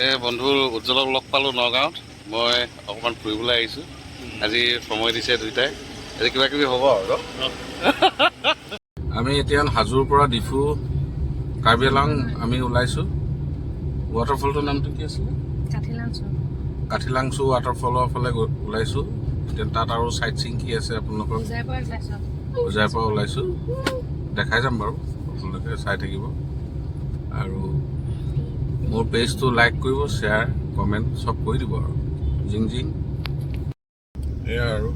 এই বন্ধু উজ্জ্বলক লগ পালোঁ নগাঁৱত। মই অকণমান ফুৰিবলৈ আহিছোঁ। আজি সময় দিছে দুইটাই। আজি কিবা কিবি হ'ব আৰু আমি এতিয়া হাজোৰ পৰা ডিফু কাৰ্বি আংলং আমি ওলাইছোঁ। ৱাটাৰফলটোৰ নামটো কি আছিলে? কাঠিলাংচু ৱাটাৰফলৰ ফালে ওলাইছোঁ। এতিয়া তাত আৰু চাইট চিং কি আছে আপোনালোকৰ হোজাইৰ পৰা ওলাইছোঁ, দেখাই যাম বাৰু, আপোনালোকে চাই থাকিব। আৰু মোৰ পেজটো লাইক কৰিব, শ্বেয়াৰ কমেণ্ট চব কৰি দিব আৰু জিং জিং। এয়া আৰু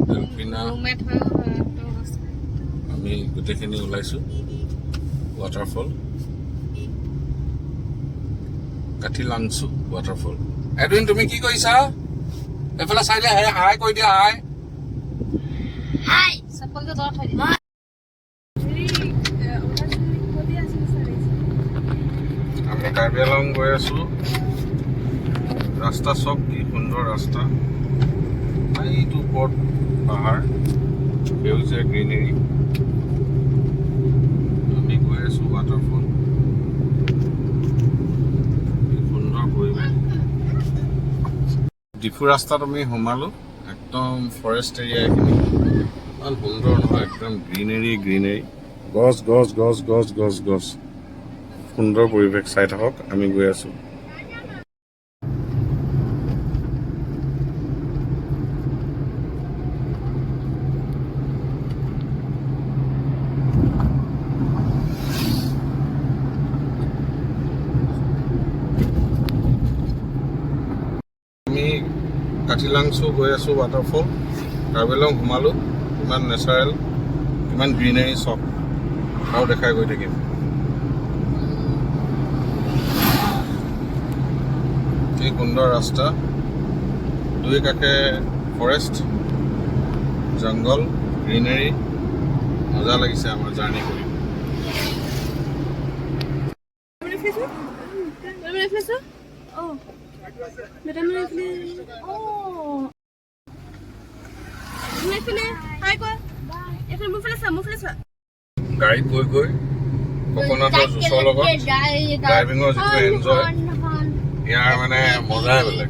ডেলফিনা আমি গোটেইখিনি ওলাইছোঁ। Waterfall Kathilangsu waterfall. এডুইন তুমি কি কৰিছা? এইফালে চাইলে হাই কৈ দিয়া। হাই আমি কাৰ্বি আংলং গৈ আছোঁ। ৰাস্তা চব কি সুন্দৰ ৰাস্তা, এইটো ওপৰত পাহাৰ, সেউজীয়া গ্ৰীনেৰী। আমি গৈ আছোঁ ৱাটাৰফল, সুন্দৰ পৰিৱেশ। ডিফু ৰাস্তাত আমি সোমালোঁ, একদম ফৰেষ্ট এৰিয়া এইখিনি, ইমান সুন্দৰ নহয়, একদম গ্ৰীনেৰী, গছ গছ গছ গছ গছ গছ, সুন্দৰ পৰিৱেশ। চাই থাকক, আমি গৈ আছোঁ। আমি কাঠিলাংচু গৈ আছোঁ ৱাটাৰফল। কাৰ্বি আংলং সোমালোঁ, ইমান নেচাৰেল, ইমান গ্ৰীনেৰী চব আৰু দেখাই গৈ থাকিম। কি সুন্দৰ ৰাস্তা, দুই কাষে ফৰেষ্ট, জংঘল, গ্ৰীনেৰী, মজা লাগিছে আমাৰ জাৰ্ণি কৰি। গাড়ীত গৈ গৈ ককনাটৰ জুচৰ লগত ড্ৰাইভিঙৰ যিটো এনজয়, ইয়াৰ মানে মজাই বেলেগ।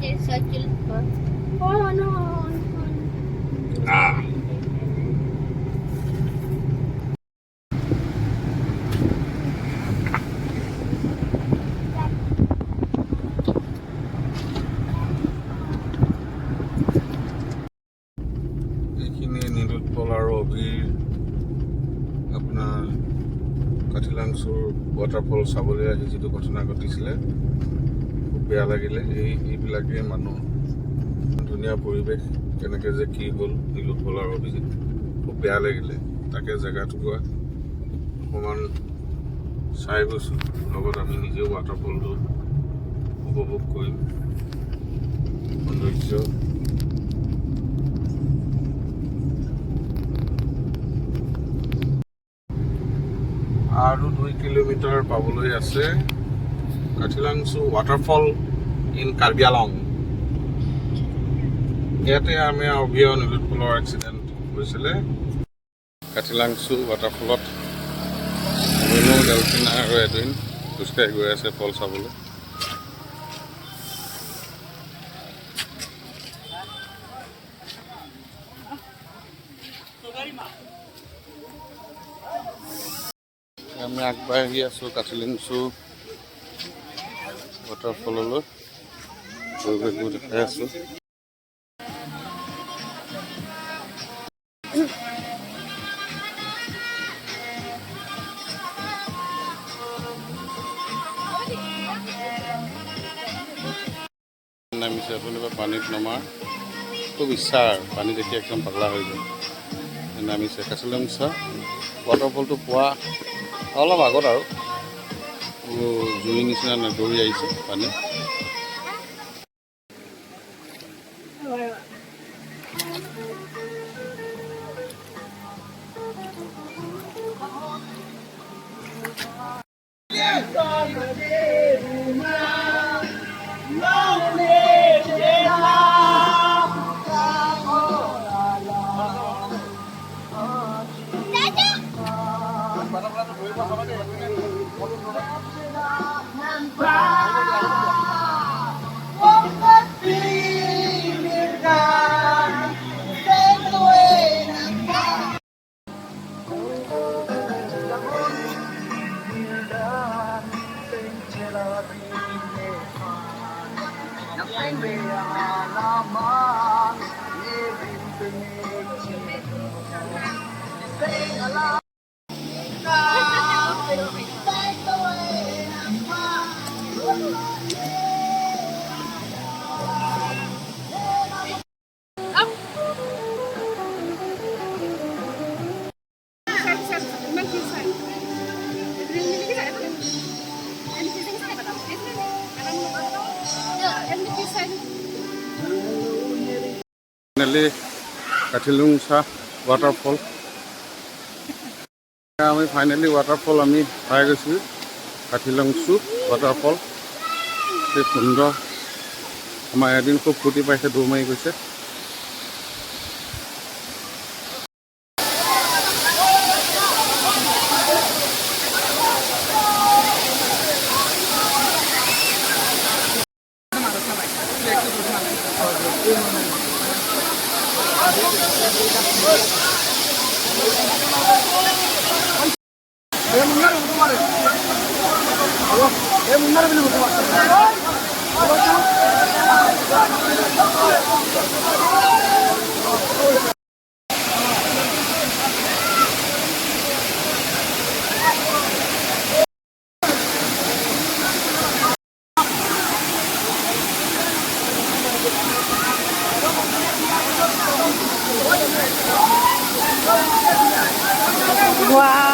এইখিনি নীলোৎপল আৰু অবিৰ আপোনাৰ কাঠিলাংচুৰ ৱাটাৰফল চাবলৈ আহি যিটো ঘটনা ঘটিছিলে, খুব বেয়া লাগিলে। এইবিলাকেই মানুহ, ধুনীয়া পৰিৱেশ, কেনেকৈ যে কি হ'ল নীলোৎপল আৰু অভিজিত, খুব বেয়া লাগিলে। তাকে জেগাটুকুৰা অকণমান চাই গৈছোঁ, লগত আমি নিজেও ৱাটাৰফলটো উপভোগ কৰিম, সৌন্দৰ্য। আৰু 2 কিলোমিটাৰ পাবলৈ আছে কাঠিলাংচু ৱাটাৰফল ইন কাৰ্বি আংলং। ইয়াতে আমি অভিয় নীলোৎপলৰ এক্সিডেণ্ট হৈছিলে। কাঠিলাংচু ৱাটাৰফলত ডেলফিনা আৰু এডুইন খোজকাঢ়ি গৈ আছে ফল চাবলৈ। আমি আগবাঢ়ি আছোঁ কাঠিলাংচু ৱাটাৰফললৈ, পৰিৱেশবোৰ দেখাই আছোঁ। নামিছে আপুনি বা পানীত নমাৰ খুব ইচ্ছা আৰু পানী দেখি একদম পাগলা হৈ যায়। নামিছে কাঠিলাংচু ৱাটাৰফলটো পোৱা অলপ আগত আৰু জুই নিচিনা দৌৰি আহিছে পানী। ফাইনালি কাঠিলুংচা ৱাটাৰফল আমি ফাইনেলি ৱাটাৰফল আমি পাই গৈছোঁ কাঠিলুংচু ৱাটাৰফল খুব সুন্দৰ আমাৰ এদিন খুব ফূৰ্তি পাইছে দৌৰ মাৰি গৈছে Wow.